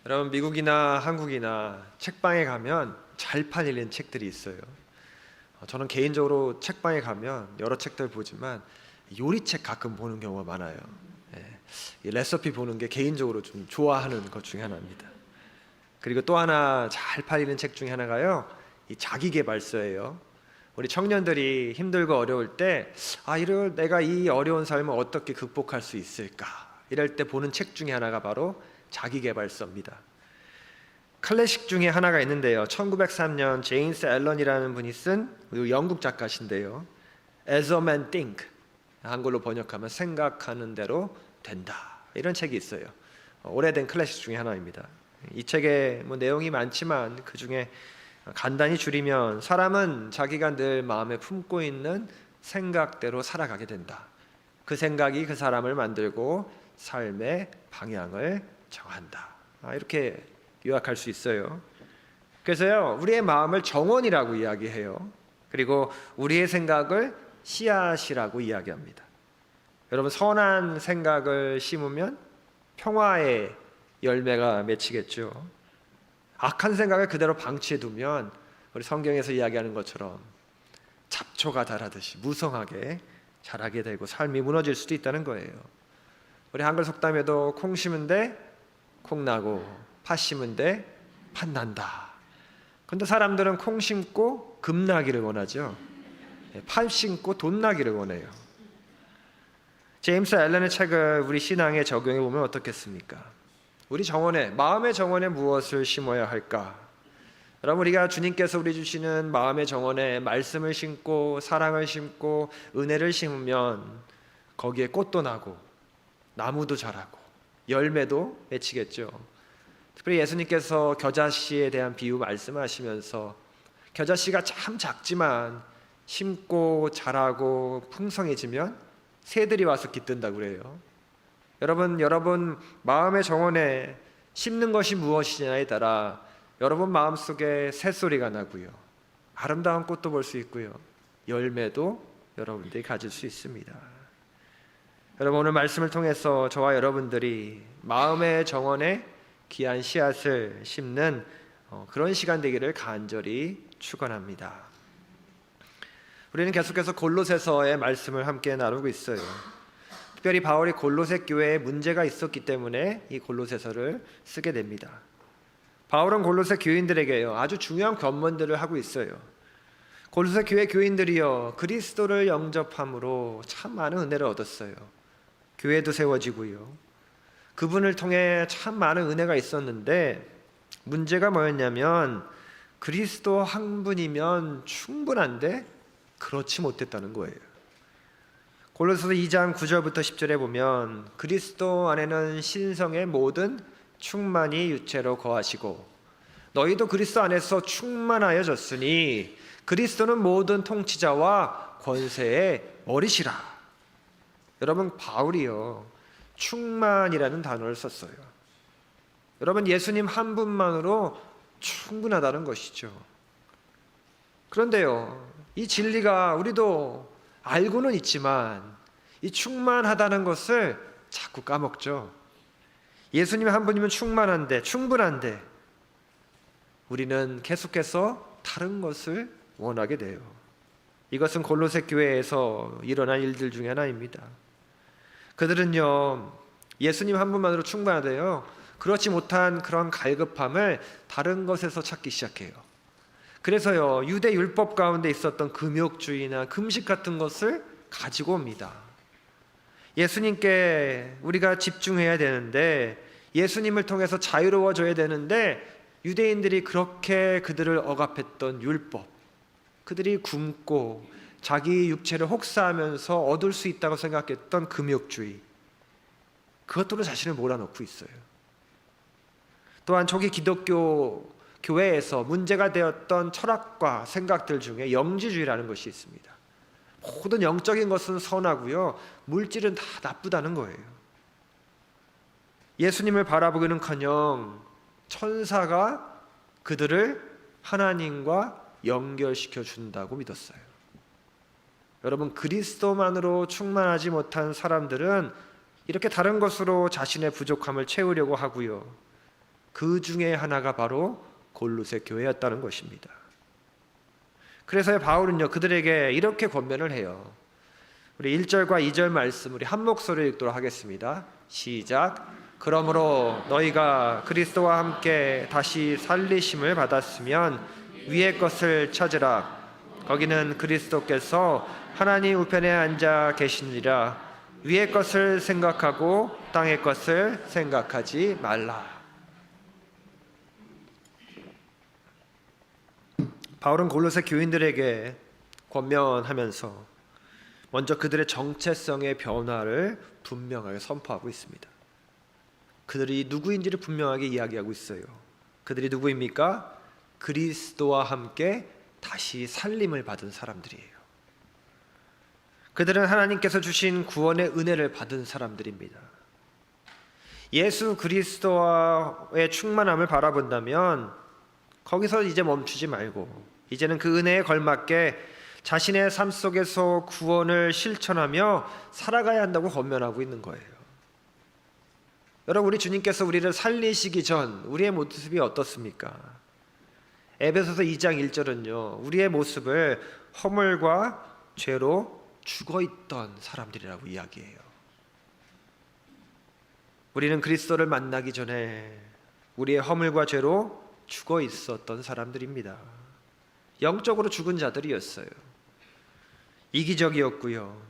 여러분, 미국이나 한국이나 책방에 가면 잘 팔리는 책들이 있어요. 저는 개인적으로 책방에 가면 여러 책들 보지만 요리책 가끔 보는 경우가 많아요. 이 레시피 보는 게 개인적으로 좀 좋아하는 것 중에 하나입니다. 그리고 또 하나 잘 팔리는 책 중에 하나가요, 이 자기계발서예요. 우리 청년들이 힘들고 어려울 때, 내가 이 어려운 삶을 어떻게 극복할 수 있을까, 이럴 때 보는 책 중에 하나가 바로 자기계발서입니다. 클래식 중에 하나가 있는데요, 1903년 제임스 앨런이라는 분이 쓴 영국 작가신데요, As a Man Think, 한글로 번역하면 생각하는 대로 된다, 이런 책이 있어요. 오래된 클래식 중에 하나입니다. 이 책에 내용이 많지만 그 중에 간단히 줄이면, 사람은 자기가 늘 마음에 품고 있는 생각대로 살아가게 된다. 그 생각이 그 사람을 만들고 삶의 방향을 정한다. 이렇게 요약할 수 있어요. 그래서요, 우리의 마음을 정원이라고 이야기해요. 그리고 우리의 생각을 씨앗이라고 이야기합니다. 여러분, 선한 생각을 심으면 평화의 열매가 맺히겠죠. 악한 생각을 그대로 방치해 두면 우리 성경에서 이야기하는 것처럼 잡초가 자라듯이 무성하게 자라게 되고 삶이 무너질 수도 있다는 거예요. 우리 한글 속담에도 콩 심은 데 콩 나고 팥 심은 데 팥 난다. 그런데 사람들은 콩 심고 금 나기를 원하죠. 팥 심고 돈 나기를 원해요. 제임스 앨런의 책을 우리 신앙에 적용해 보면 어떻겠습니까? 우리 정원에, 마음의 정원에 무엇을 심어야 할까? 여러분, 우리가 주님께서 우리 주시는 마음의 정원에 말씀을 심고 사랑을 심고 은혜를 심으면 거기에 꽃도 나고 나무도 자라고 열매도 맺히겠죠. 특별히 예수님께서 겨자씨에 대한 비유 말씀하시면서, 겨자씨가 참 작지만 심고 자라고 풍성해지면 새들이 와서 깃든다고 그래요. 여러분 마음의 정원에 심는 것이 무엇이냐에 따라 여러분 마음속에 새소리가 나고요, 아름다운 꽃도 볼 수 있고요, 열매도 여러분들이 가질 수 있습니다. 여러분, 오늘 말씀을 통해서 저와 여러분들이 마음의 정원에 귀한 씨앗을 심는 그런 시간 되기를 간절히 축원합니다. 우리는 계속해서 골로새서의 말씀을 함께 나누고 있어요. 특별히 바울이 골로새 교회에 문제가 있었기 때문에 이 골로새서를 쓰게 됩니다. 바울은 골로새 교인들에게요, 아주 중요한 권면들을 하고 있어요. 골로새 교회 교인들이요, 그리스도를 영접함으로 참 많은 은혜를 얻었어요. 교회도 세워지고요, 그분을 통해 참 많은 은혜가 있었는데, 문제가 뭐였냐면 그리스도 한 분이면 충분한데 그렇지 못했다는 거예요. 골로새서 2장 9절부터 10절에 보면, 그리스도 안에는 신성의 모든 충만이 유체로 거하시고 너희도 그리스도 안에서 충만하여졌으니 그리스도는 모든 통치자와 권세의 머리시라. 여러분, 바울이요, 충만이라는 단어를 썼어요. 여러분, 예수님 한 분만으로 충분하다는 것이죠. 그런데요, 이 진리가 우리도 알고는 있지만 이 충만하다는 것을 자꾸 까먹죠. 예수님 한 분이면 충분한데 우리는 계속해서 다른 것을 원하게 돼요. 이것은 골로새 교회에서 일어난 일들 중에 하나입니다. 그들은요, 예수님 한 분만으로 충분하대요. 그렇지 못한 그런 갈급함을 다른 것에서 찾기 시작해요. 그래서요, 유대 율법 가운데 있었던 금욕주의나 금식 같은 것을 가지고 옵니다. 예수님께 우리가 집중해야 되는데, 예수님을 통해서 자유로워져야 되는데, 유대인들이 그렇게 그들을 억압했던 율법, 그들이 굶고 자기 육체를 혹사하면서 얻을 수 있다고 생각했던 금욕주의, 그것들로 자신을 몰아넣고 있어요. 또한 초기 기독교 교회에서 문제가 되었던 철학과 생각들 중에 영지주의라는 것이 있습니다. 모든 영적인 것은 선하고요, 물질은 다 나쁘다는 거예요. 예수님을 바라보기는커녕 천사가 그들을 하나님과 연결시켜 준다고 믿었어요. 여러분, 그리스도만으로 충만하지 못한 사람들은 이렇게 다른 것으로 자신의 부족함을 채우려고 하고요, 그 중에 하나가 바로 골로새 교회였다는 것입니다. 그래서 바울은요 그들에게 이렇게 권면을 해요. 우리 1절과 2절 말씀 우리 한 목소리로 읽도록 하겠습니다. 시작. 그러므로 너희가 그리스도와 함께 다시 살리심을 받았으면 위의 것을 찾으라. 거기는 그리스도께서 하나님 우편에 앉아 계시니라. 위의 것을 생각하고 땅의 것을 생각하지 말라. 바울은 골로새 교인들에게 권면하면서 먼저 그들의 정체성의 변화를 분명하게 선포하고 있습니다. 그들이 누구인지를 분명하게 이야기하고 있어요. 그들이 누구입니까? 그리스도와 함께 다시 살림을 받은 사람들이에요. 그들은 하나님께서 주신 구원의 은혜를 받은 사람들입니다. 예수 그리스도의 충만함을 바라본다면 거기서 이제 멈추지 말고 이제는 그 은혜에 걸맞게 자신의 삶 속에서 구원을 실천하며 살아가야 한다고 권면하고 있는 거예요. 여러분, 우리 주님께서 우리를 살리시기 전 우리의 모습이 어떻습니까? 에베소서 2장 1절은요 우리의 모습을 허물과 죄로 죽어있던 사람들이라고 이야기해요. 우리는 그리스도를 만나기 전에 우리의 허물과 죄로 죽어 있었던 사람들입니다. 영적으로 죽은 자들이었어요. 이기적이었고요.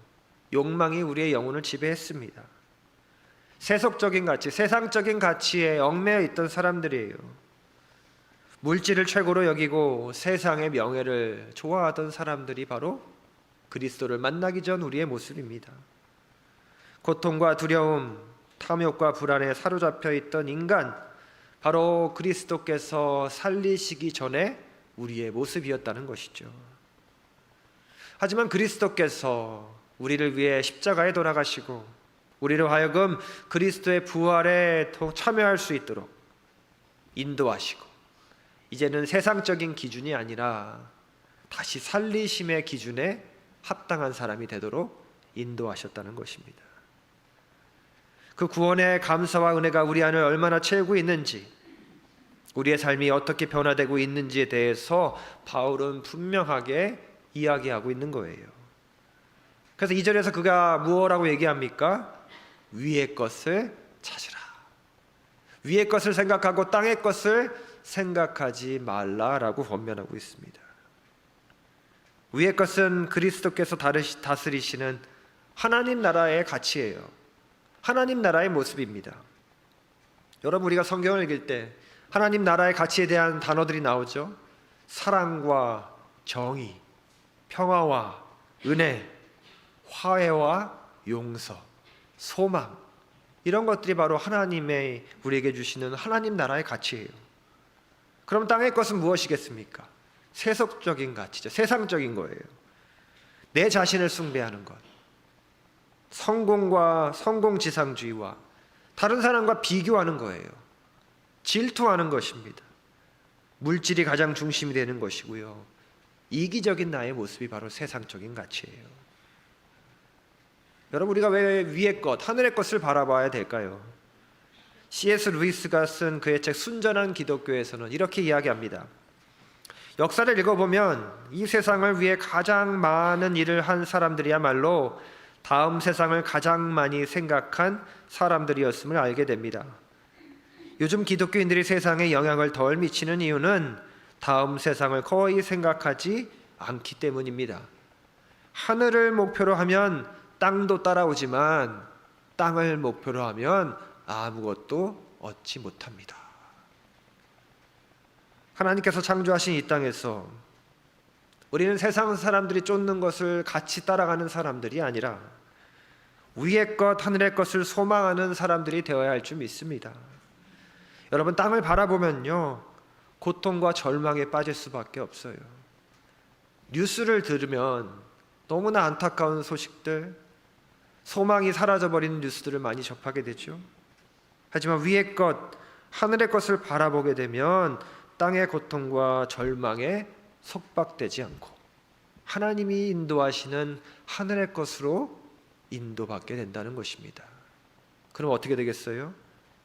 욕망이 우리의 영혼을 지배했습니다. 세속적인 가치, 세상적인 가치에 얽매여 있던 사람들이에요. 물질을 최고로 여기고 세상의 명예를 좋아하던 사람들이 바로 그리스도를 만나기 전 우리의 모습입니다. 고통과 두려움, 탐욕과 불안에 사로잡혀 있던 인간, 바로 그리스도께서 살리시기 전에 우리의 모습이었다는 것이죠. 하지만 그리스도께서 우리를 위해 십자가에 돌아가시고 우리를 하여금 그리스도의 부활에 더 참여할 수 있도록 인도하시고 이제는 세상적인 기준이 아니라 다시 살리심의 기준에 합당한 사람이 되도록 인도하셨다는 것입니다. 그 구원의 감사와 은혜가 우리 안을 얼마나 채우고 있는지, 우리의 삶이 어떻게 변화되고 있는지에 대해서 바울은 분명하게 이야기하고 있는 거예요. 그래서 2절에서 그가 무엇라고 얘기합니까? 위의 것을 찾으라. 위의 것을 생각하고 땅의 것을 생각하지 말라라고 권면하고 있습니다. 위의 것은 그리스도께서 다스리시는 하나님 나라의 가치예요. 하나님 나라의 모습입니다. 여러분, 우리가 성경을 읽을 때 하나님 나라의 가치에 대한 단어들이 나오죠. 사랑과 정의, 평화와 은혜, 화해와 용서, 소망, 이런 것들이 바로 하나님의 우리에게 주시는 하나님 나라의 가치예요. 그럼 땅의 것은 무엇이겠습니까? 세속적인 가치죠. 세상적인 거예요. 내 자신을 숭배하는 것, 성공과 성공지상주의와 다른 사람과 비교하는 거예요. 질투하는 것입니다. 물질이 가장 중심이 되는 것이고요. 이기적인 나의 모습이 바로 세상적인 가치예요. 여러분, 우리가 왜 위의 것, 하늘의 것을 바라봐야 될까요? C.S. 루이스가 쓴 그의 책 순전한 기독교에서는 이렇게 이야기합니다. 역사를 읽어보면 이 세상을 위해 가장 많은 일을 한 사람들이야말로 다음 세상을 가장 많이 생각한 사람들이었음을 알게 됩니다. 요즘 기독교인들이 세상에 영향을 덜 미치는 이유는 다음 세상을 거의 생각하지 않기 때문입니다. 하늘을 목표로 하면 땅도 따라오지만 땅을 목표로 하면 아무것도 얻지 못합니다. 하나님께서 창조하신 이 땅에서 우리는 세상 사람들이 쫓는 것을 같이 따라가는 사람들이 아니라 위의 것, 하늘의 것을 소망하는 사람들이 되어야 할 줄 믿습니다. 여러분, 땅을 바라보면요, 고통과 절망에 빠질 수밖에 없어요. 뉴스를 들으면 너무나 안타까운 소식들, 소망이 사라져버리는 뉴스들을 많이 접하게 되죠. 하지만 위의 것, 하늘의 것을 바라보게 되면 땅의 고통과 절망에 속박되지 않고 하나님이 인도하시는 하늘의 것으로 인도받게 된다는 것입니다. 그럼 어떻게 되겠어요?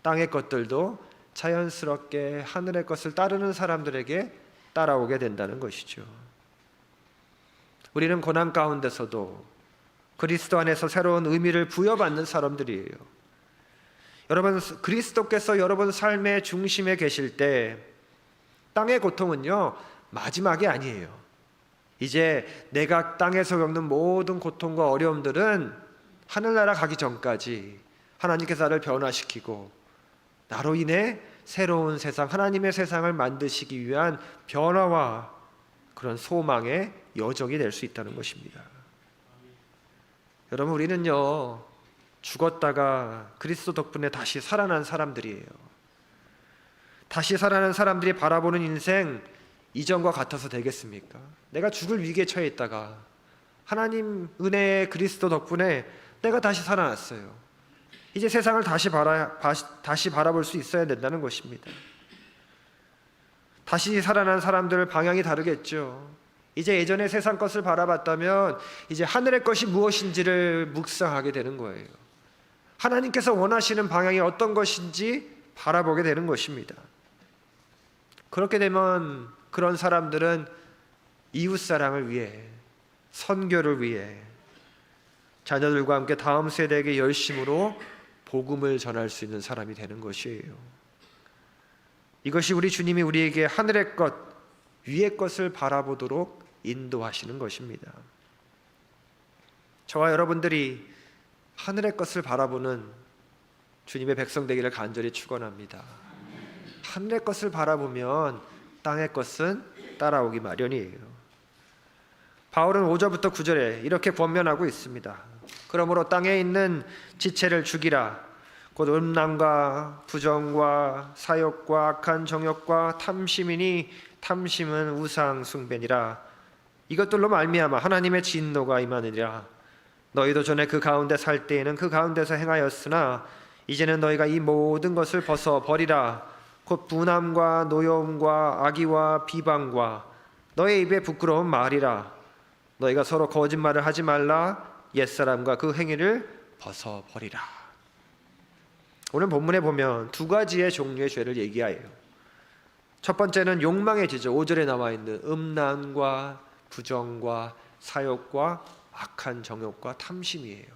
땅의 것들도 자연스럽게 하늘의 것을 따르는 사람들에게 따라오게 된다는 것이죠. 우리는 고난 가운데서도 그리스도 안에서 새로운 의미를 부여받는 사람들이에요. 여러분, 그리스도께서 여러분 삶의 중심에 계실 때 땅의 고통은요, 마지막이 아니에요. 이제 내가 땅에서 겪는 모든 고통과 어려움들은 하늘나라 가기 전까지 하나님께서 나를 변화시키고 나로 인해 새로운 세상, 하나님의 세상을 만드시기 위한 변화와 그런 소망의 여정이 될 수 있다는 것입니다. 여러분, 우리는요, 죽었다가 그리스도 덕분에 다시 살아난 사람들이에요. 다시 살아난 사람들이 바라보는 인생, 이전과 같아서 되겠습니까? 내가 죽을 위기에 처해 있다가 하나님 은혜의 그리스도 덕분에 내가 다시 살아났어요. 이제 세상을 다시 바라볼 수 있어야 된다는 것입니다. 다시 살아난 사람들 방향이 다르겠죠. 이제 예전에 세상 것을 바라봤다면 이제 하늘의 것이 무엇인지를 묵상하게 되는 거예요. 하나님께서 원하시는 방향이 어떤 것인지 바라보게 되는 것입니다. 그렇게 되면 그런 사람들은 이웃사랑을 위해, 선교를 위해 자녀들과 함께 다음 세대에게 열심으로 복음을 전할 수 있는 사람이 되는 것이에요. 이것이 우리 주님이 우리에게 하늘의 것, 위의 것을 바라보도록 인도하시는 것입니다. 저와 여러분들이 하늘의 것을 바라보는 주님의 백성 되기를 간절히 축원합니다. 하늘의 것을 바라보면 땅의 것은 따라오기 마련이에요. 바울은 5절부터 9절에 이렇게 권면하고 있습니다. 그러므로 땅에 있는 지체를 죽이라. 곧 음란과 부정과 사욕과 악한 정욕과 탐심이니 탐심은 우상 숭배니라. 이것들로 말미암아 하나님의 진노가 임하느니라. 너희도 전에 그 가운데 살 때에는 그 가운데서 행하였으나 이제는 너희가 이 모든 것을 벗어 버리라. 곧 분함과 노여움과 악의와 비방과 너의 입에 부끄러운 말이라. 너희가 서로 거짓말을 하지 말라. 옛사람과 그 행위를 벗어 버리라. 오늘 본문에 보면 두 가지의 종류의 죄를 얘기해요. 첫 번째는 욕망의 죄죠. 5절에 나와 있는 음란과 부정과 사욕과 악한 정욕과 탐심이에요.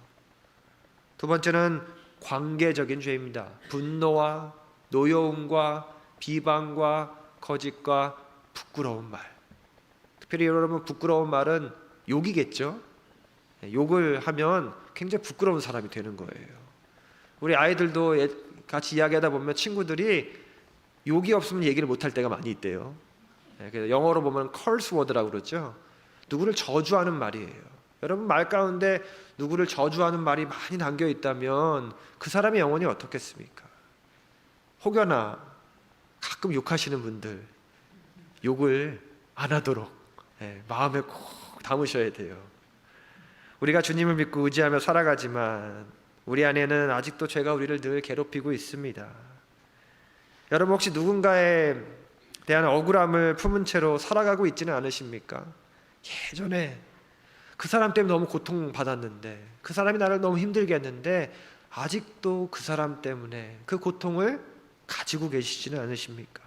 두 번째는 관계적인 죄입니다. 분노와 노여움과 비방과 거짓과 부끄러운 말. 특별히 여러분, 부끄러운 말은 욕이겠죠. 욕을 하면 굉장히 부끄러운 사람이 되는 거예요. 우리 아이들도 같이 이야기하다 보면 친구들이 욕이 없으면 얘기를 못할 때가 많이 있대요. 그래서 영어로 보면 curse word라고 그러죠. 누구를 저주하는 말이에요. 여러분, 말 가운데 누구를 저주하는 말이 많이 담겨 있다면 그 사람의 영혼이 어떻겠습니까? 혹여나 가끔 욕하시는 분들, 욕을 안 하도록 마음에 꼭 담으셔야 돼요. 우리가 주님을 믿고 의지하며 살아가지만 우리 안에는 아직도 죄가 우리를 늘 괴롭히고 있습니다. 여러분, 혹시 누군가에 대한 억울함을 품은 채로 살아가고 있지는 않으십니까? 예전에 그 사람 때문에 너무 고통받았는데, 그 사람이 나를 너무 힘들게 했는데 아직도 그 사람 때문에 그 고통을 가지고 계시지는 않으십니까?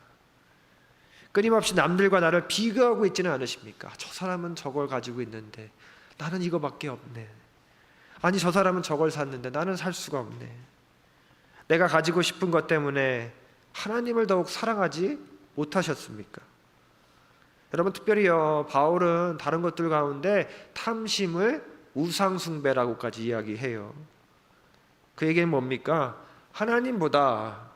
끊임없이 남들과 나를 비교하고 있지는 않으십니까? 저 사람은 저걸 가지고 있는데 나는 이거밖에 없네. 아니, 저 사람은 저걸 샀는데 나는 살 수가 없네. 내가 가지고 싶은 것 때문에 하나님을 더욱 사랑하지 못하셨습니까? 여러분, 특별히요, 바울은 다른 것들 가운데 탐심을 우상숭배라고까지 이야기해요. 그 얘기는 뭡니까? 하나님보다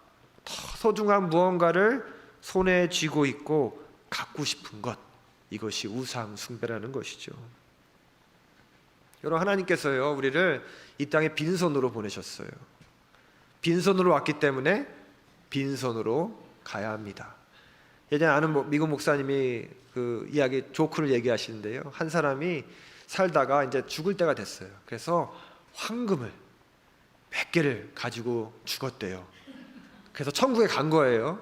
더 소중한 무언가를 손에 쥐고 있고 갖고 싶은 것, 이것이 우상숭배라는 것이죠. 여러분, 하나님께서요, 우리를 이 땅에 빈손으로 보내셨어요. 빈손으로 왔기 때문에 빈손으로 가야 합니다. 예전에 아는 미국 목사님이 그 이야기, 조크를 얘기하시는데요, 한 사람이 살다가 이제 죽을 때가 됐어요. 그래서 황금을 몇 개를 가지고 죽었대요. 그래서 천국에 간 거예요.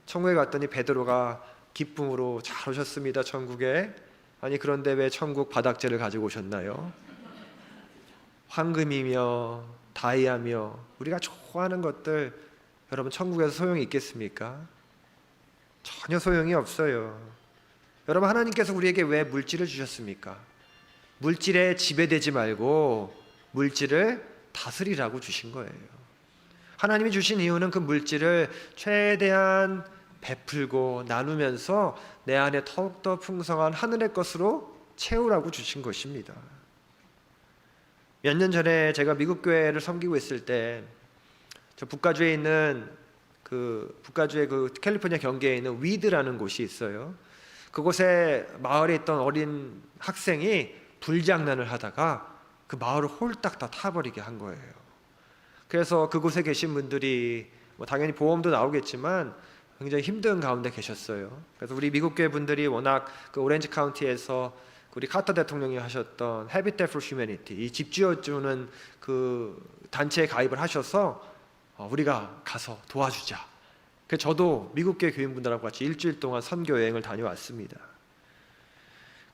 천국에 갔더니 베드로가 기쁨으로 잘 오셨습니다, 천국에. 아니, 그런데 왜 천국 바닥재를 가지고 오셨나요? 황금이며 다이아며 우리가 좋아하는 것들, 여러분 천국에서 소용이 있겠습니까? 전혀 소용이 없어요. 여러분 하나님께서 우리에게 왜 물질을 주셨습니까? 물질에 지배되지 말고 물질을 다스리라고 주신 거예요. 하나님이 주신 이유는 그 물질을 최대한 베풀고 나누면서 내 안에 더욱더 풍성한 하늘의 것으로 채우라고 주신 것입니다. 몇 년 전에 제가 미국 교회를 섬기고 있을 때 저 북가주에 있는 북가주의 캘리포니아 경계에 있는 위드라는 곳이 있어요. 그곳에 마을에 있던 어린 학생이 불장난을 하다가 그 마을을 홀딱 다 타버리게 한 거예요. 그래서 그곳에 계신 분들이 당연히 보험도 나오겠지만 굉장히 힘든 가운데 계셨어요. 그래서 우리 미국 교회 분들이 워낙 그 오렌지 카운티에서 우리 카터 대통령이 하셨던 Habitat for Humanity, 이 집 지어주는 그 단체에 가입을 하셔서 우리가 가서 도와주자. 그래서 저도 미국 교회 교인분들하고 같이 일주일 동안 선교 여행을 다녀왔습니다.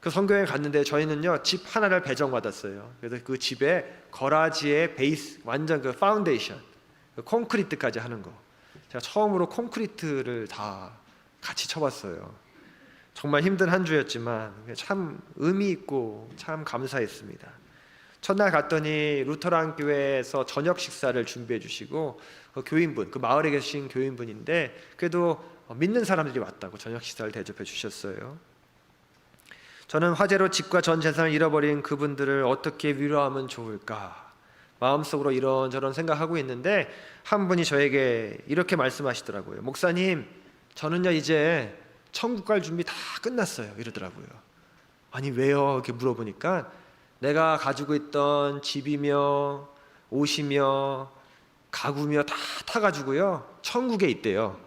그 선교여행 갔는데 저희는요 집 하나를 배정받았어요. 그래서 그 집에 거라지의 베이스, 완전 그 파운데이션, 그 콘크리트까지 하는 거. 제가 처음으로 콘크리트를 다 같이 쳐봤어요. 정말 힘든 한 주였지만 참 의미 있고 참 감사했습니다. 첫날 갔더니 루터란 교회에서 저녁 식사를 준비해 주시고 그 교인분, 그 마을에 계신 교인분인데 그래도 믿는 사람들이 왔다고 저녁 식사를 대접해 주셨어요. 저는 화재로 집과 전 재산을 잃어버린 그분들을 어떻게 위로하면 좋을까 마음속으로 이런저런 생각하고 있는데 한 분이 저에게 이렇게 말씀하시더라고요. 목사님, 저는요 이제 천국 갈 준비 다 끝났어요 이러더라고요. 아니 왜요? 이렇게 물어보니까 내가 가지고 있던 집이며 옷이며 가구며 다 타가지고요 천국에 있대요.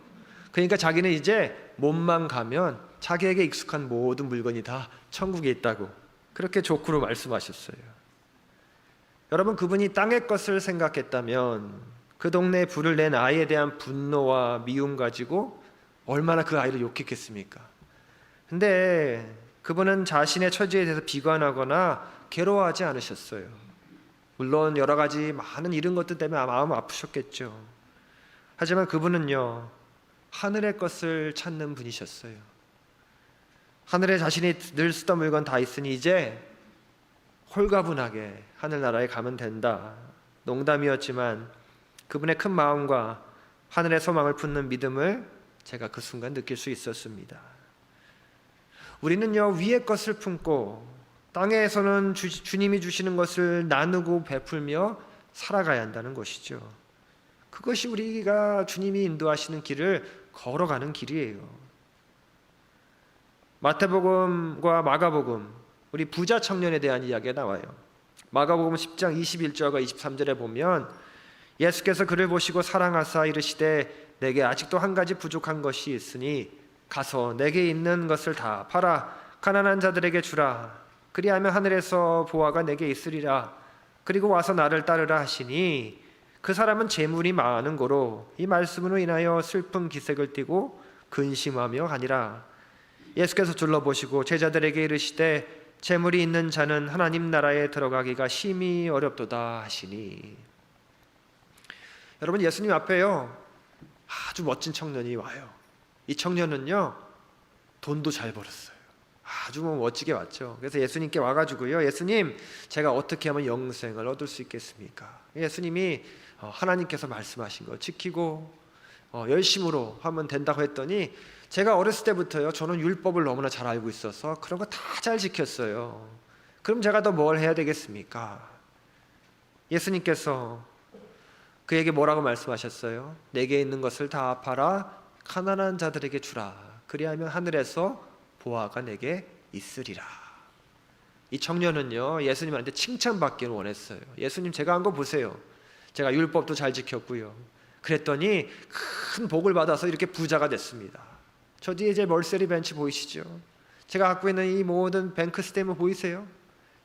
그러니까 자기는 이제 몸만 가면 자기에게 익숙한 모든 물건이 다 천국에 있다고 그렇게 조크로 말씀하셨어요. 여러분, 그분이 땅의 것을 생각했다면 그 동네에 불을 낸 아이에 대한 분노와 미움 가지고 얼마나 그 아이를 욕했겠습니까? 근데 그분은 자신의 처지에 대해서 비관하거나 괴로워하지 않으셨어요. 물론 여러 가지 많은 이런 것들 때문에 마음 아프셨겠죠. 하지만 그분은요 하늘의 것을 찾는 분이셨어요. 하늘에 자신이 늘 쓰던 물건 다 있으니 이제 홀가분하게 하늘나라에 가면 된다. 농담이었지만 그분의 큰 마음과 하늘의 소망을 품는 믿음을 제가 그 순간 느낄 수 있었습니다. 우리는요 위의 것을 품고 땅에서는 주님이 주시는 것을 나누고 베풀며 살아가야 한다는 것이죠. 그것이 우리가 주님이 인도하시는 길을 걸어가는 길이에요. 마태복음과 마가복음, 우리 부자 청년에 대한 이야기가 나와요. 마가복음 10장 21절과 23절에 보면 예수께서 그를 보시고 사랑하사 이르시되 내게 아직도 한 가지 부족한 것이 있으니 가서 내게 있는 것을 다 팔아 가난한 자들에게 주라. 그리하면 하늘에서 보화가 내게 있으리라. 그리고 와서 나를 따르라 하시니 그 사람은 재물이 많은 고로 이 말씀으로 인하여 슬픈 기색을 띠고 근심하며 가니라. 예수께서 둘러보시고 제자들에게 이르시되 재물이 있는 자는 하나님 나라에 들어가기가 심히 어렵도다 하시니. 여러분, 예수님 앞에요 아주 멋진 청년이 와요. 이 청년은요 돈도 잘 벌었어요. 아주 멋지게 왔죠. 그래서 예수님께 와가지고요, 예수님, 제가 어떻게 하면 영생을 얻을 수 있겠습니까? 예수님이 하나님께서 말씀하신 거 지키고 열심으로 하면 된다고 했더니 제가 어렸을 때부터요 저는 율법을 너무나 잘 알고 있어서 그런 거 다 잘 지켰어요. 그럼 제가 더 뭘 해야 되겠습니까? 예수님께서 그에게 뭐라고 말씀하셨어요? 내게 있는 것을 다 팔아 가난한 자들에게 주라. 그리하면 하늘에서 보화가 내게 있으리라. 이 청년은요 예수님한테 칭찬받기를 원했어요. 예수님, 제가 한 거 보세요. 제가 율법도 잘 지켰고요. 그랬더니 큰 복을 받아서 이렇게 부자가 됐습니다. 저 뒤에 제 멀세리 벤치 보이시죠? 제가 갖고 있는 이 모든 뱅크 스테이먼트 보이세요?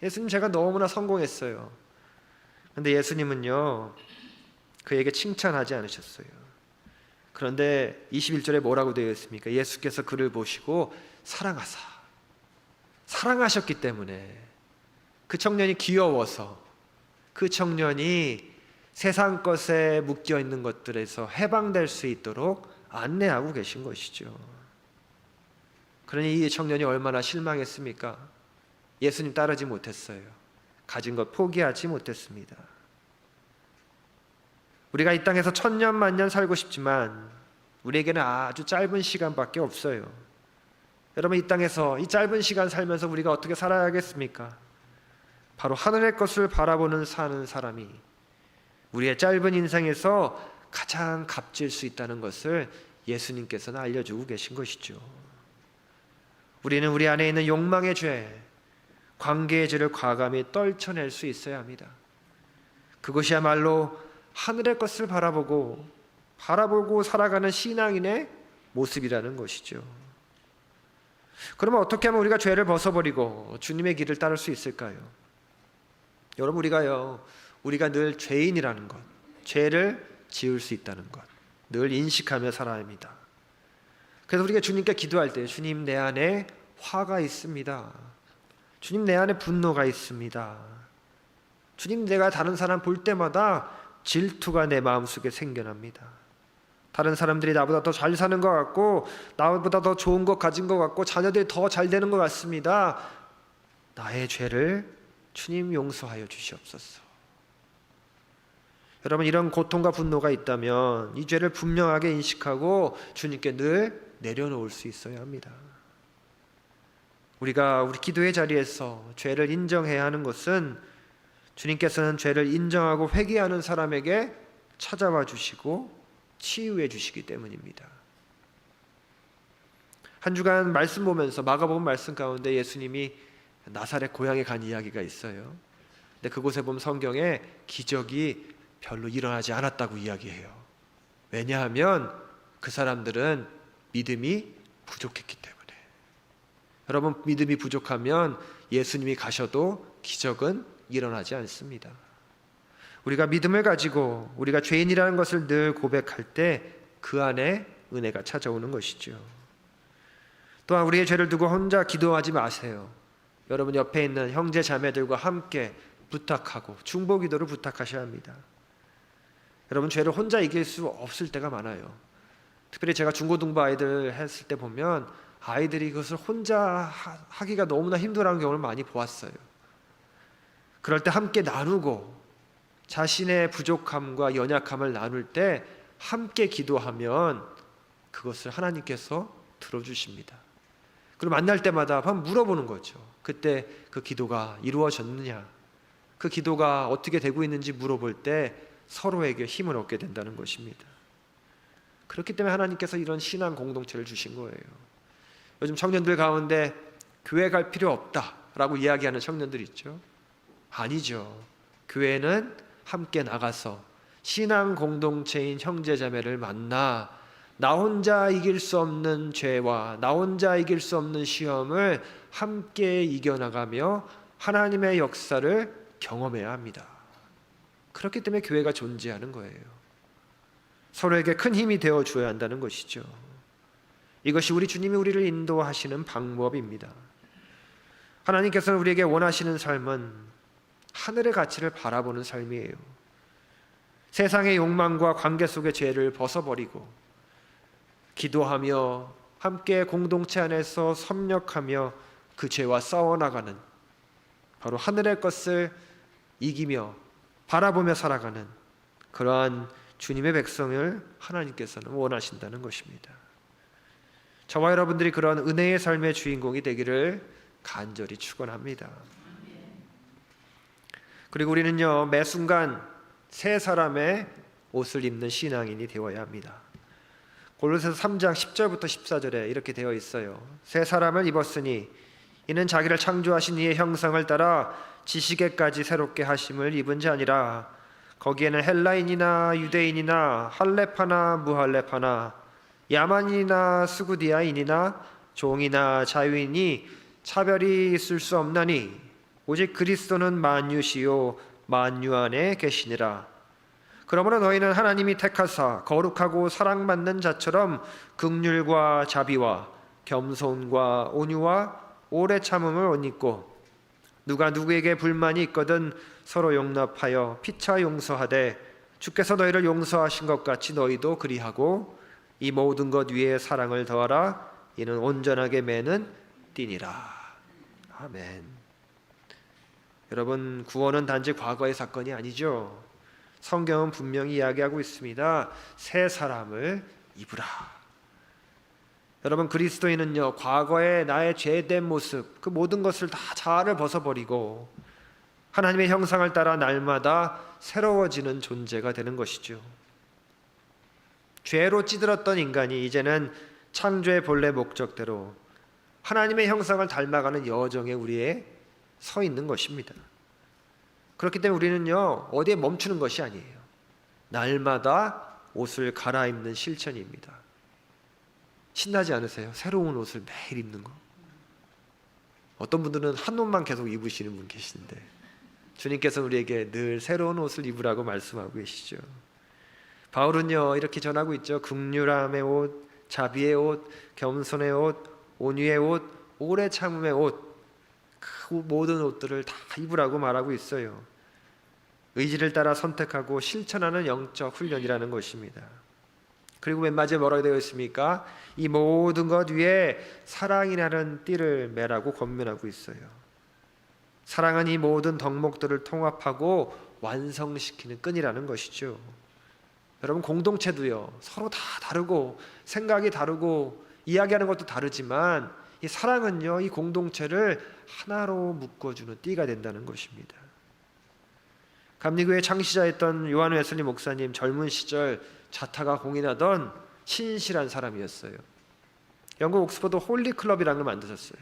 예수님, 제가 너무나 성공했어요. 근데 예수님은요 그에게 칭찬하지 않으셨어요. 그런데 21절에 뭐라고 되어 있습니까? 예수께서 그를 보시고 사랑하사, 사랑하셨기 때문에 그 청년이 귀여워서 그 청년이 세상 것에 묶여 있는 것들에서 해방될 수 있도록 안내하고 계신 것이죠. 그러니 이 청년이 얼마나 실망했습니까? 예수님 따르지 못했어요. 가진 것 포기하지 못했습니다. 우리가 이 땅에서 천년 만년 살고 싶지만 우리에게는 아주 짧은 시간밖에 없어요. 여러분, 이 땅에서 이 짧은 시간 살면서 우리가 어떻게 살아야겠습니까? 바로 하늘의 것을 바라보는 사는 사람이 우리의 짧은 인생에서 가장 값질 수 있다는 것을 예수님께서는 알려주고 계신 것이죠. 우리는 우리 안에 있는 욕망의 죄, 관계의 죄를 과감히 떨쳐낼 수 있어야 합니다. 그것이야말로 하늘의 것을 바라보고 살아가는 신앙인의 모습이라는 것이죠. 그러면 어떻게 하면 우리가 죄를 벗어버리고 주님의 길을 따를 수 있을까요? 여러분, 우리가 늘 죄인이라는 것, 죄를 지을 수 있다는 것, 늘 인식하며 살아야 합니다. 그래서 우리가 주님께 기도할 때, 주님, 내 안에 화가 있습니다. 주님, 내 안에 분노가 있습니다. 주님, 내가 다른 사람 볼 때마다 질투가 내 마음속에 생겨납니다. 다른 사람들이 나보다 더 잘 사는 것 같고, 나보다 더 좋은 것 가진 것 같고, 자녀들이 더 잘 되는 것 같습니다. 나의 죄를 주님 용서하여 주시옵소서. 여러분, 이런 고통과 분노가 있다면 이 죄를 분명하게 인식하고 주님께 늘 내려놓을 수 있어야 합니다. 우리 기도의 자리에서 죄를 인정해야 하는 것은 주님께서는 죄를 인정하고 회개하는 사람에게 찾아와 주시고 치유해 주시기 때문입니다. 한 주간 말씀 보면서 마가복음 말씀 가운데 예수님이 나사렛 고향에 간 이야기가 있어요. 근데 그곳에 보면 성경에 기적이 별로 일어나지 않았다고 이야기해요. 왜냐하면 그 사람들은 믿음이 부족했기 때문에. 여러분, 믿음이 부족하면 예수님이 가셔도 기적은 일어나지 않습니다. 우리가 믿음을 가지고 우리가 죄인이라는 것을 늘 고백할 때 그 안에 은혜가 찾아오는 것이죠. 또한 우리의 죄를 두고 혼자 기도하지 마세요. 여러분, 옆에 있는 형제 자매들과 함께 부탁하고 중보기도를 부탁하셔야 합니다. 여러분, 죄를 혼자 이길 수 없을 때가 많아요. 특별히 제가 중고등부 아이들 했을 때 보면 아이들이 그것을 혼자 하기가 너무나 힘들어하는 경우를 많이 보았어요. 그럴 때 함께 나누고 자신의 부족함과 연약함을 나눌 때 함께 기도하면 그것을 하나님께서 들어주십니다. 그리고 만날 때마다 한번 물어보는 거죠. 그때 그 기도가 이루어졌느냐, 그 기도가 어떻게 되고 있는지 물어볼 때 서로에게 힘을 얻게 된다는 것입니다. 그렇기 때문에 하나님께서 이런 신앙 공동체를 주신 거예요. 요즘 청년들 가운데 교회 갈 필요 없다라고 이야기하는 청년들 있죠. 아니죠. 교회는 함께 나가서 신앙 공동체인 형제자매를 만나 나 혼자 이길 수 없는 죄와 나 혼자 이길 수 없는 시험을 함께 이겨나가며 하나님의 역사를 경험해야 합니다. 그렇기 때문에 교회가 존재하는 거예요. 서로에게 큰 힘이 되어 주어야 한다는 것이죠. 이것이 우리 주님이 우리를 인도하시는 방법입니다. 하나님께서는 우리에게 원하시는 삶은 하늘의 가치를 바라보는 삶이에요. 세상의 욕망과 관계 속의 죄를 벗어버리고 기도하며 함께 공동체 안에서 협력하며 그 죄와 싸워나가는, 바로 하늘의 것을 이기며 바라보며 살아가는 그러한 주님의 백성을 하나님께서는 원하신다는 것입니다. 저와 여러분들이 그런 은혜의 삶의 주인공이 되기를 간절히 축원합니다. 그리고 우리는요, 매 순간 새 사람의 옷을 입는 신앙인이 되어야 합니다. 골로새서 3장 10절부터 14절에 이렇게 되어 있어요. 새 사람을 입었으니 이는 자기를 창조하신 이의 형상을 따라 지식에까지 새롭게 하심을 입은 자 아니라 거기에는 헬라인이나 유대인이나 할레파나 무할레파나 야만인이나 스구디아인이나 종이나 자유인이 차별이 있을 수 없나니 오직 그리스도는 만유시요 만유 안에 계시니라. 그러므로 너희는 하나님이 택하사 거룩하고 사랑받는 자처럼 긍휼과 자비와 겸손과 온유와 오래 참음을 옷 입고 누가 누구에게 불만이 있거든 서로 용납하여 피차 용서하되 주께서 너희를 용서하신 것 같이 너희도 그리하고 이 모든 것 위에 사랑을 더하라. 이는 온전하게 매는 띠니라. 아멘. 여러분, 구원은 단지 과거의 사건이 아니죠. 성경은 분명히 이야기하고 있습니다. 새 사람을 입으라. 여러분, 그리스도인은요, 과거의 나의 죄된 모습, 그 모든 것을 다 자아를 벗어버리고 하나님의 형상을 따라 날마다 새로워지는 존재가 되는 것이죠. 죄로 찌들었던 인간이 이제는 창조의 본래 목적대로 하나님의 형상을 닮아가는 여정에 우리에 서 있는 것입니다. 그렇기 때문에 우리는요, 어디에 멈추는 것이 아니에요. 날마다 옷을 갈아입는 실천입니다. 신나지 않으세요? 새로운 옷을 매일 입는 거. 어떤 분들은 한 옷만 계속 입으시는 분 계신데 주님께서는 우리에게 늘 새로운 옷을 입으라고 말씀하고 계시죠. 바울은요, 이렇게 전하고 있죠. 긍휼함의 옷, 자비의 옷, 겸손의 옷, 온유의 옷, 오래 참음의 옷, 그 모든 옷들을 다 입으라고 말하고 있어요. 의지를 따라 선택하고 실천하는 영적 훈련이라는 것입니다. 그리고 맨 마지막에 뭐라고 되어 있습니까? 이 모든 것 위에 사랑이라는 띠를 매라고 권면하고 있어요. 사랑은 이 모든 덕목들을 통합하고 완성시키는 끈이라는 것이죠. 여러분, 공동체도요, 서로 다 다르고 생각이 다르고 이야기하는 것도 다르지만 이 사랑은요, 이 공동체를 하나로 묶어주는 띠가 된다는 것입니다. 감리교회 창시자였던 요한 웨슬리 목사님, 젊은 시절 자타가 공인하던 신실한 사람이었어요. 영국 옥스퍼드 홀리 클럽이라는 걸 만드셨어요.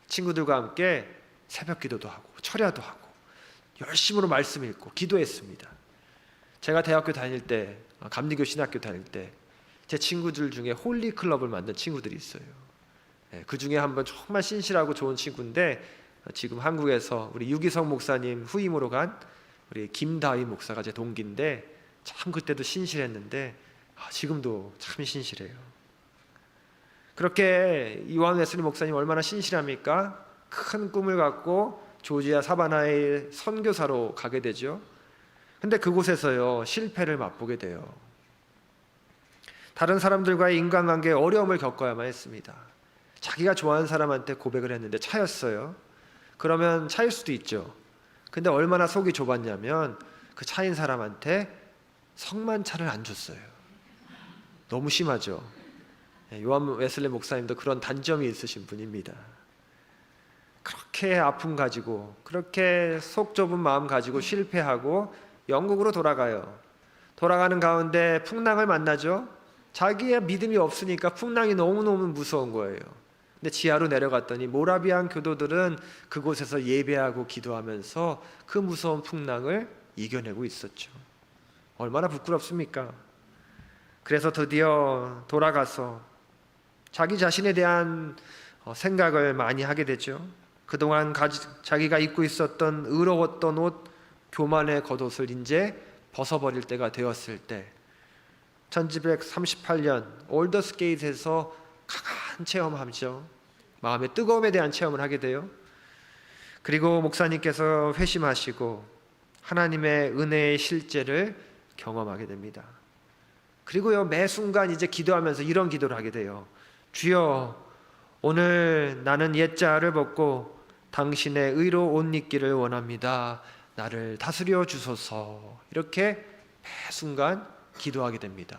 친구들과 함께 새벽 기도도 하고 철야도 하고 열심으로 말씀 읽고 기도했습니다. 제가 대학교 다닐 때, 감리교 신학교 다닐 때 제 친구들 중에 홀리 클럽을 만든 친구들이 있어요. 그 중에 한 번 정말 신실하고 좋은 친구인데 지금 한국에서 우리 유기성 목사님 후임으로 간 우리 김다희 목사가 제 동기인데 참 그때도 신실했는데 지금도 참 신실해요. 그렇게 요한 웨슬리 목사님 얼마나 신실합니까? 큰 꿈을 갖고 조지아 사바나의 선교사로 가게 되죠. 근데 그곳에서요, 실패를 맛보게 돼요. 다른 사람들과의 인간관계에 어려움을 겪어야만 했습니다. 자기가 좋아하는 사람한테 고백을 했는데 차였어요. 그러면 차일 수도 있죠. 근데 얼마나 속이 좁았냐면 그 차인 사람한테 성만차를 안 줬어요. 너무 심하죠. 요한 웨슬리 목사님도 그런 단점이 있으신 분입니다. 그렇게 아픔 가지고, 그렇게 속 좁은 마음 가지고 실패하고 영국으로 돌아가요. 돌아가는 가운데 풍랑을 만나죠. 자기의 믿음이 없으니까 풍랑이 너무너무 무서운 거예요. 근데 지하로 내려갔더니 모라비안 교도들은 그곳에서 예배하고 기도하면서 그 무서운 풍랑을 이겨내고 있었죠. 얼마나 부끄럽습니까? 그래서 드디어 돌아가서 자기 자신에 대한 생각을 많이 하게 되죠. 그동안 자기가 입고 있었던 의로웠던 옷, 교만의 겉옷을 이제 벗어버릴 때가 되었을 때 1938년 올더스게이트에서 강한 체험하죠. 마음의 뜨거움에 대한 체험을 하게 돼요. 그리고 목사님께서 회심하시고 하나님의 은혜의 실제를 경험하게 됩니다. 그리고요, 매 순간 이제 기도하면서 이런 기도를 하게 돼요. 주여, 오늘 나는 옛자를 벗고 당신의 의로 옷 입기를 원합니다. 나를 다스려 주소서. 이렇게 매 순간 기도하게 됩니다.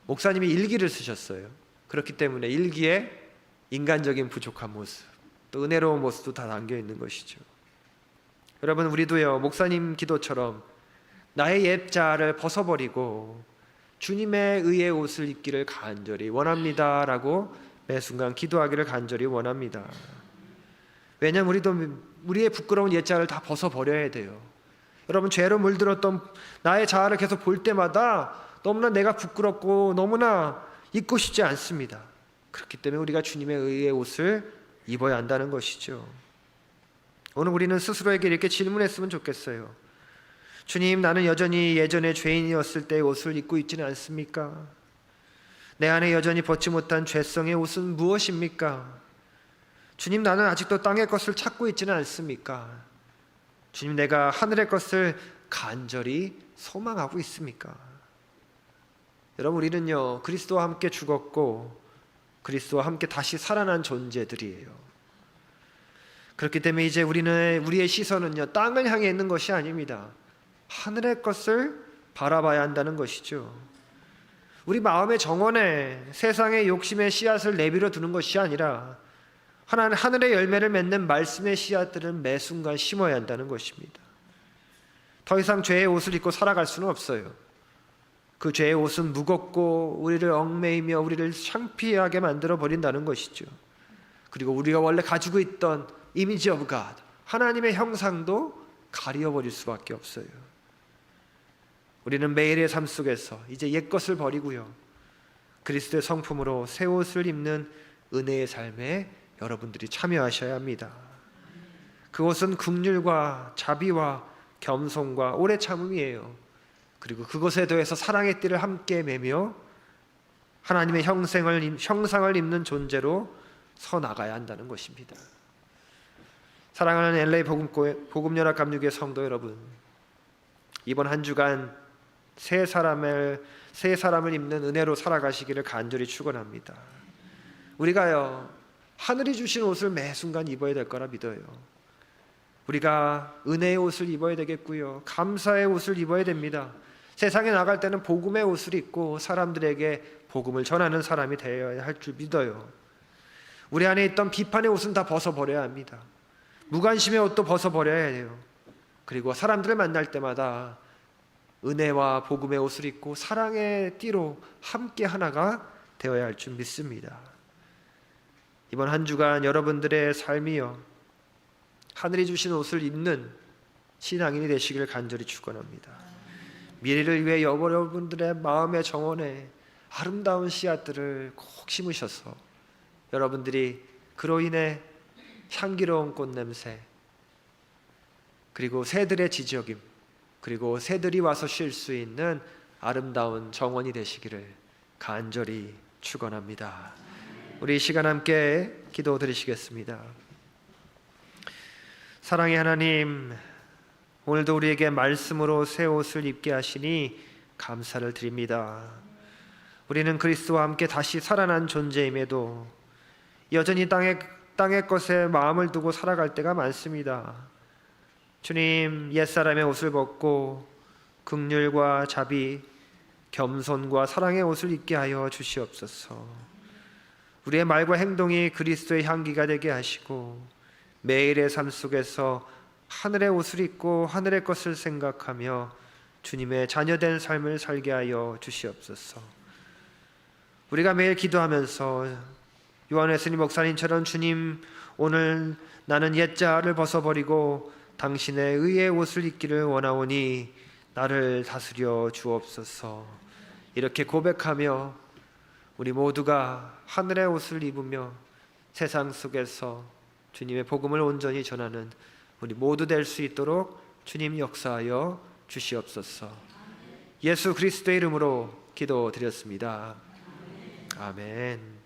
목사님이 일기를 쓰셨어요. 그렇기 때문에 일기에 인간적인 부족한 모습, 또 은혜로운 모습도 다 담겨 있는 것이죠. 여러분, 우리도요, 목사님 기도처럼 나의 옛자를 벗어버리고 주님의 의의 옷을 입기를 간절히 원합니다라고 매 순간 기도하기를 간절히 원합니다. 왜냐하면 우리도 우리의 부끄러운 옛자를 다 벗어버려야 돼요. 여러분, 죄로 물들었던 나의 자아를 계속 볼 때마다 너무나 내가 부끄럽고 너무나 입고 싶지 않습니다. 그렇기 때문에 우리가 주님의 의의 옷을 입어야 한다는 것이죠. 오늘 우리는 스스로에게 이렇게 질문했으면 좋겠어요. 주님, 나는 여전히 예전에 죄인이었을 때의 옷을 입고 있지는 않습니까? 내 안에 여전히 벗지 못한 죄성의 옷은 무엇입니까? 주님, 나는 아직도 땅의 것을 찾고 있지는 않습니까? 주님, 내가 하늘의 것을 간절히 소망하고 있습니까? 여러분, 우리는요 그리스도와 함께 죽었고 그리스도와 함께 다시 살아난 존재들이에요. 그렇기 때문에 이제 우리의 시선은요 땅을 향해 있는 것이 아닙니다. 하늘의 것을 바라봐야 한다는 것이죠. 우리 마음의 정원에 세상의 욕심의 씨앗을 내버려 두는 것이 아니라 하늘의 열매를 맺는 말씀의 씨앗들을 매 순간 심어야 한다는 것입니다. 더 이상 죄의 옷을 입고 살아갈 수는 없어요. 그 죄의 옷은 무겁고 우리를 얽매이며 우리를 창피하게 만들어 버린다는 것이죠. 그리고 우리가 원래 가지고 있던 이미지 오브 갓, 하나님의 형상도 가려버릴 수밖에 없어요. 우리는 매일의 삶 속에서 이제 옛것을 버리고요 그리스도의 성품으로 새 옷을 입는 은혜의 삶에 여러분들이 참여하셔야 합니다. 그것은 긍휼과 자비와 겸손과 오래 참음이에요. 그리고 그것에 더해서 사랑의 띠를 함께 매며 하나님의 형상을 입는 존재로 서 나가야 한다는 것입니다. 사랑하는 LA 복음연합감리교회 성도 여러분, 이번 한 주간 새 사람을 입는 은혜로 살아가시기를 간절히 축원합니다. 우리가요 하늘이 주신 옷을 매 순간 입어야 될 거라 믿어요. 우리가 은혜의 옷을 입어야 되겠고요 감사의 옷을 입어야 됩니다. 세상에 나갈 때는 복음의 옷을 입고 사람들에게 복음을 전하는 사람이 되어야 할 줄 믿어요. 우리 안에 있던 비판의 옷은 다 벗어버려야 합니다. 무관심의 옷도 벗어버려야 해요. 그리고 사람들을 만날 때마다 은혜와 복음의 옷을 입고 사랑의 띠로 함께 하나가 되어야 할 줄 믿습니다. 이번 한 주간 여러분들의 삶이요 하늘이 주신 옷을 입는 신앙인이 되시기를 간절히 축원합니다. 미래를 위해 여러분들의 마음의 정원에 아름다운 씨앗들을 꼭 심으셔서 여러분들이 그로 인해 향기로운 꽃냄새, 그리고 새들의 지저김, 그리고 새들이 와서 쉴 수 있는 아름다운 정원이 되시기를 간절히 축원합니다. 우리 이 시간 함께 기도드리시겠습니다. 사랑의 하나님, 오늘도 우리에게 말씀으로 새 옷을 입게 하시니 감사를 드립니다. 우리는 그리스도와 함께 다시 살아난 존재임에도 여전히 땅의 것에 마음을 두고 살아갈 때가 많습니다. 주님, 옛사람의 옷을 벗고 긍휼과 자비, 겸손과 사랑의 옷을 입게 하여 주시옵소서. 우리의 말과 행동이 그리스도의 향기가 되게 하시고 매일의 삶 속에서 하늘의 옷을 입고 하늘의 것을 생각하며 주님의 자녀된 삶을 살게 하여 주시옵소서. 우리가 매일 기도하면서 요한 웨슬리 목사님처럼 주님, 오늘 나는 옛자를 벗어버리고 당신의 의의 옷을 입기를 원하오니 나를 다스려 주옵소서. 이렇게 고백하며 우리 모두가 하늘의 옷을 입으며 세상 속에서 주님의 복음을 온전히 전하는 우리 모두 될 수 있도록 주님 역사하여 주시옵소서. 예수 그리스도의 이름으로 기도드렸습니다. 아멘.